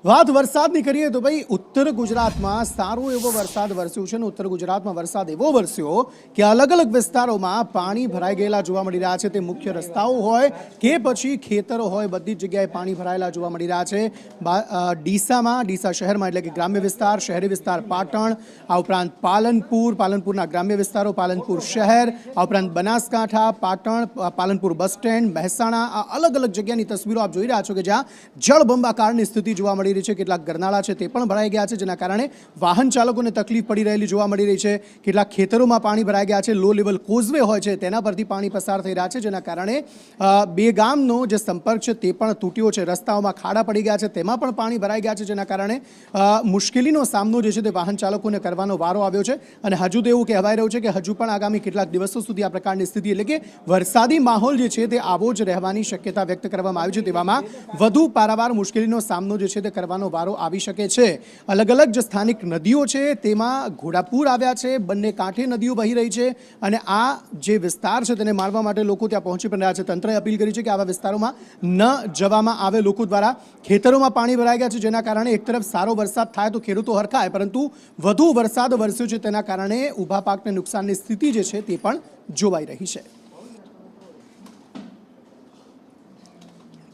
વાત વરસાદની કરીએ તો ભાઈ ઉત્તર ગુજરાતમાં સારો એવો વરસાદ વરસ્યો છે અને ઉત્તર ગુજરાતમાં વરસાદ એવો વરસ્યો કે અલગ અલગ વિસ્તારોમાં પાણી ભરાઈ ગયેલા જોવા મળી રહ્યા છે। તે મુખ્ય રસ્તાઓ હોય કે પછી ખેતરો હોય, બધી જ જગ્યાએ પાણી ભરાયેલા જોવા મળી રહ્યા છે। ડીસા શહેરમાં એટલે કે ગ્રામ્ય વિસ્તાર, શહેરી વિસ્તાર પાટણ, આ ઉપરાંત પાલનપુરના ગ્રામ્ય વિસ્તારો, પાલનપુર શહેર, આ ઉપરાંત બનાસકાંઠા, પાટણ, પાલનપુર બસ સ્ટેન્ડ, મહેસાણા, આ અલગ અલગ જગ્યાની તસવીરો આપ જોઈ રહ્યા છો કે જ્યાં જળબંબાકારની સ્થિતિ જોવા મળી રહી છે। કેટલાક ગરનાળા છે તે પણ ભરાઈ ગયા છે, જેના કારણે વાહન ચાલકોને તકલીફ પડી રહેલી જોવા મળી રહી છે। કેટલાક ખેતરોમાં પાણી ભરાઈ ગયા છે। લો લેવલ કોઝવે હોય છે તેના પરથી પાણી પસાર થઈ રહ્યા છે, જેના કારણે બે ગામનો જે સંપર્ક છે તે પણ તૂટ્યો છે। રસ્તાઓમાં ખાડા પડી ગયા છે, તેમાં પણ પાણી ભરાઈ ગયા છે, જેના કારણે મુશ્કેલીનો સામનો જે છે તે વાહન ચાલકોને કરવાનો વારો આવ્યો છે। અને હજુ તો એવું કહેવાય રહ્યું છે કે હજુ પણ આગામી કેટલાક દિવસો સુધી આ પ્રકારની સ્થિતિ એટલે કે વરસાદી માહોલ જે છે તે આવો જ રહેવાની શક્યતા વ્યક્ત કરવામાં આવી છે। તેવામાં વધુ પારાવાર મુશ્કેલીનો સામનો જે છે તે કરવાનો વારો આવી શકે છે। અલગ અલગ જે સ્થાનિક નદીઓ છે તેમાં ઘોડાપૂર આવ્યા છે, બંને કાંઠે નદીઓ વહી રહી છે અને આ જે વિસ્તાર છે તેને માણવા માટે લોકો ત્યાં પહોંચી પણ રહ્યા છે। તંત્રએ અપીલ કરી છે કે આવા વિસ્તારોમાં ન જવામાં આવે। લોકો દ્વારા ખેતરોમાં પાણી ભરાઈ ગયા છે, જેના કારણે એક તરફ સારો વરસાદ થાય તો ખેડૂતો હરખાય, પરંતુ વધુ વરસાદ વરસ્યો છે તેના કારણે ઊભા પાકને નુકસાનની સ્થિતિ જે છે તે પણ જોવાઈ રહી છે।